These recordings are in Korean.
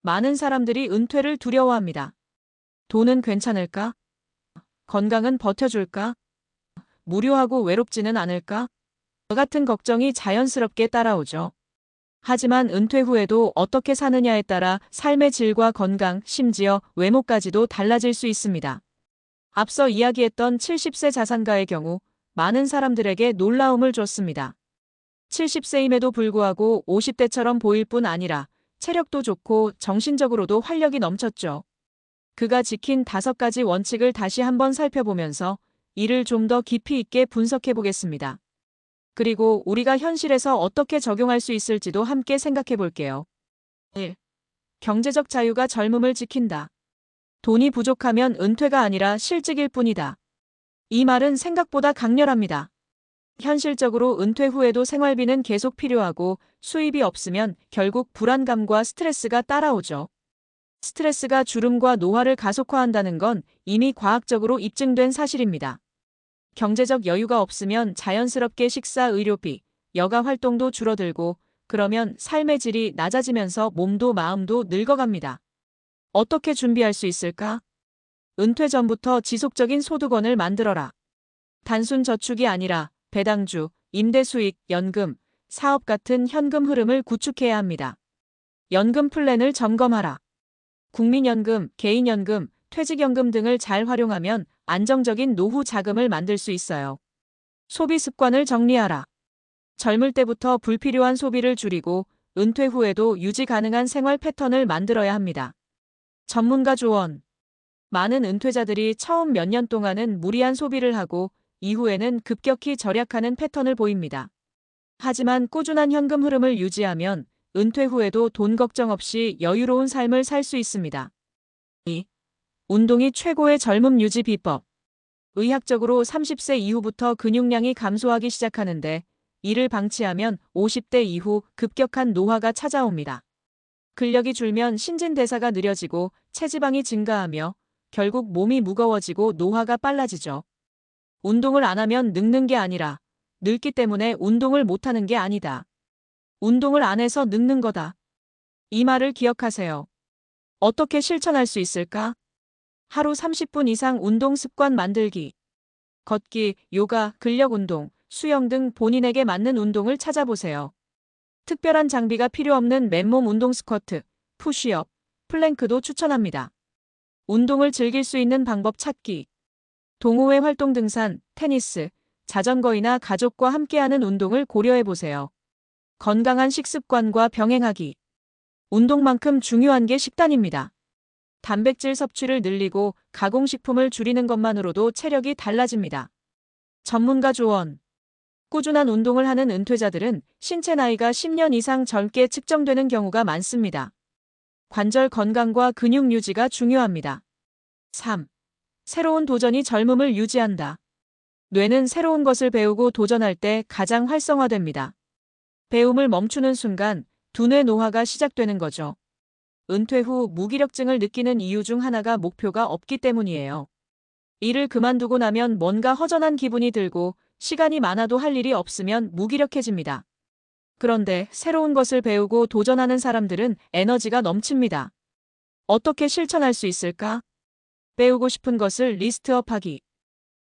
많은 사람들이 은퇴를 두려워합니다. 돈은 괜찮을까? 건강은 버텨줄까? 무료하고 외롭지는 않을까? 같은 걱정이 자연스럽게 따라오죠. 하지만 은퇴 후에도 어떻게 사느냐에 따라 삶의 질과 건강, 심지어 외모까지도 달라질 수 있습니다. 앞서 이야기했던 70세 자산가의 경우 많은 사람들에게 놀라움을 줬습니다. 70세임에도 불구하고 50대처럼 보일 뿐 아니라 체력도 좋고 정신적으로도 활력이 넘쳤죠. 그가 지킨 5가지 원칙을 다시 한번 살펴보면서 이를 좀 더 깊이 있게 분석해 보겠습니다. 그리고 우리가 현실에서 어떻게 적용할 수 있을지도 함께 생각해 볼게요. 1. 경제적 자유가 젊음을 지킨다. 돈이 부족하면 은퇴가 아니라 실직일 뿐이다. 이 말은 생각보다 강렬합니다. 현실적으로 은퇴 후에도 생활비는 계속 필요하고 수입이 없으면 결국 불안감과 스트레스가 따라오죠. 스트레스가 주름과 노화를 가속화한다는 건 이미 과학적으로 입증된 사실입니다. 경제적 여유가 없으면 자연스럽게 식사, 의료비, 여가 활동도 줄어들고 그러면 삶의 질이 낮아지면서 몸도 마음도 늙어갑니다. 어떻게 준비할 수 있을까? 은퇴 전부터 지속적인 소득원을 만들어라. 단순 저축이 아니라 배당주, 임대 수익, 연금, 사업 같은 현금 흐름을 구축해야 합니다. 연금 플랜을 점검하라. 국민연금, 개인연금, 퇴직연금 등을 잘 활용하면 안정적인 노후 자금을 만들 수 있어요. 소비 습관을 정리하라. 젊을 때부터 불필요한 소비를 줄이고 은퇴 후에도 유지 가능한 생활 패턴을 만들어야 합니다. 전문가 조언. 많은 은퇴자들이 처음 몇 년 동안은 무리한 소비를 하고 이후에는 급격히 절약하는 패턴을 보입니다. 하지만 꾸준한 현금 흐름을 유지하면 은퇴 후에도 돈 걱정 없이 여유로운 삶을 살 수 있습니다. 2. 운동이 최고의 젊음 유지 비법. 의학적으로 30세 이후부터 근육량이 감소하기 시작하는데 이를 방치하면 50대 이후 급격한 노화가 찾아옵니다. 근력이 줄면 신진대사가 느려지고 체지방이 증가하며 결국 몸이 무거워지고 노화가 빨라지죠. 운동을 안 하면 늙는 게 아니라 늙기 때문에 운동을 못하는 게 아니다. 운동을 안 해서 늙는 거다. 이 말을 기억하세요. 어떻게 실천할 수 있을까? 하루 30분 이상 운동 습관 만들기. 걷기, 요가, 근력 운동, 수영 등 본인에게 맞는 운동을 찾아보세요. 특별한 장비가 필요 없는 맨몸 운동 스쿼트, 푸시업, 플랭크도 추천합니다. 운동을 즐길 수 있는 방법 찾기. 동호회 활동 등산, 테니스, 자전거이나 가족과 함께하는 운동을 고려해보세요. 건강한 식습관과 병행하기. 운동만큼 중요한 게 식단입니다. 단백질 섭취를 늘리고 가공식품을 줄이는 것만으로도 체력이 달라집니다. 전문가 조언. 꾸준한 운동을 하는 은퇴자들은 신체 나이가 10년 이상 젊게 측정되는 경우가 많습니다. 관절 건강과 근육 유지가 중요합니다. 3. 새로운 도전이 젊음을 유지한다. 뇌는 새로운 것을 배우고 도전할 때 가장 활성화됩니다. 배움을 멈추는 순간 두뇌 노화가 시작되는 거죠. 은퇴 후 무기력증을 느끼는 이유 중 하나가 목표가 없기 때문이에요. 일을 그만두고 나면 뭔가 허전한 기분이 들고 시간이 많아도 할 일이 없으면 무기력해집니다. 그런데 새로운 것을 배우고 도전하는 사람들은 에너지가 넘칩니다. 어떻게 실천할 수 있을까? 배우고 싶은 것을 리스트업하기.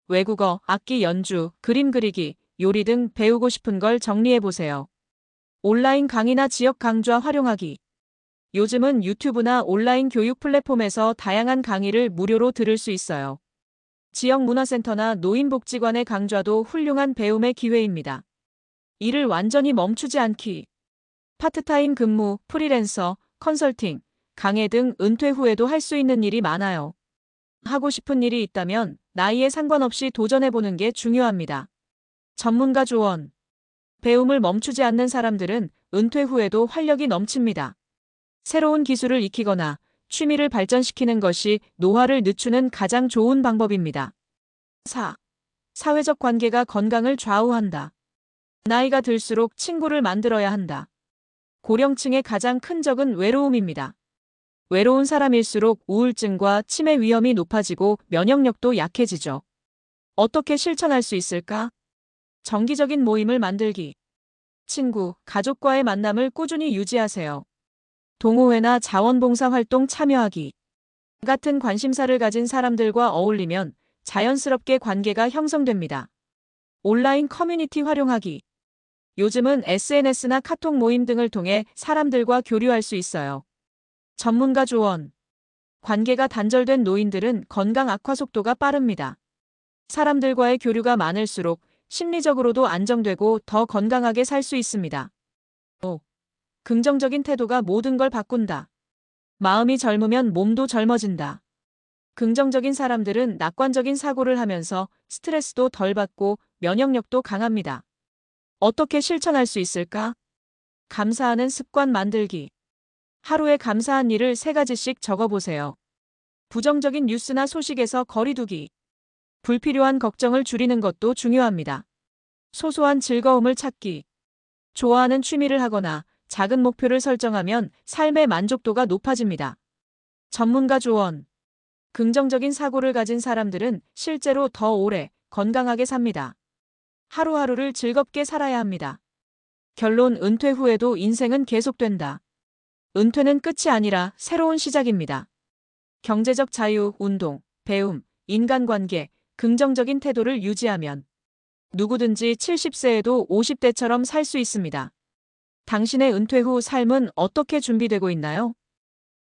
외국어, 악기 연주, 그림 그리기, 요리 등 배우고 싶은 걸 정리해보세요. 온라인 강의나 지역 강좌 활용하기. 요즘은 유튜브나 온라인 교육 플랫폼에서 다양한 강의를 무료로 들을 수 있어요. 지역 문화센터나 노인복지관의 강좌도 훌륭한 배움의 기회입니다. 일을 완전히 멈추지 않기. 파트타임 근무, 프리랜서, 컨설팅, 강의 등 은퇴 후에도 할 수 있는 일이 많아요. 하고 싶은 일이 있다면 나이에 상관없이 도전해보는 게 중요합니다. 전문가 조언. 배움을 멈추지 않는 사람들은 은퇴 후에도 활력이 넘칩니다. 새로운 기술을 익히거나 취미를 발전시키는 것이 노화를 늦추는 가장 좋은 방법입니다. 4. 사회적 관계가 건강을 좌우한다. 나이가 들수록 친구를 만들어야 한다. 고령층의 가장 큰 적은 외로움입니다. 외로운 사람일수록 우울증과 치매 위험이 높아지고 면역력도 약해지죠. 어떻게 실천할 수 있을까? 정기적인 모임을 만들기. 친구, 가족과의 만남을 꾸준히 유지하세요. 동호회나 자원봉사 활동 참여하기 같은 관심사를 가진 사람들과 어울리면 자연스럽게 관계가 형성됩니다. 온라인 커뮤니티 활용하기. 요즘은 SNS나 카톡 모임 등을 통해 사람들과 교류할 수 있어요. 전문가 조언. 관계가 단절된 노인들은 건강 악화 속도가 빠릅니다. 사람들과의 교류가 많을수록 심리적으로도 안정되고 더 건강하게 살 수 있습니다. 5. 긍정적인 태도가 모든 걸 바꾼다. 마음이 젊으면 몸도 젊어진다. 긍정적인 사람들은 낙관적인 사고를 하면서 스트레스도 덜 받고 면역력도 강합니다. 어떻게 실천할 수 있을까? 감사하는 습관 만들기. 하루에 감사한 일을 3가지씩 적어보세요. 부정적인 뉴스나 소식에서 거리두기. 불필요한 걱정을 줄이는 것도 중요합니다. 소소한 즐거움을 찾기. 좋아하는 취미를 하거나 작은 목표를 설정하면 삶의 만족도가 높아집니다. 전문가 조언. 긍정적인 사고를 가진 사람들은 실제로 더 오래 건강하게 삽니다. 하루하루를 즐겁게 살아야 합니다. 결론. 은퇴 후에도 인생은 계속된다. 은퇴는 끝이 아니라 새로운 시작입니다. 경제적 자유, 운동, 배움, 인간관계, 긍정적인 태도를 유지하면 누구든지 70세에도 50대처럼 살 수 있습니다. 당신의 은퇴 후 삶은 어떻게 준비되고 있나요?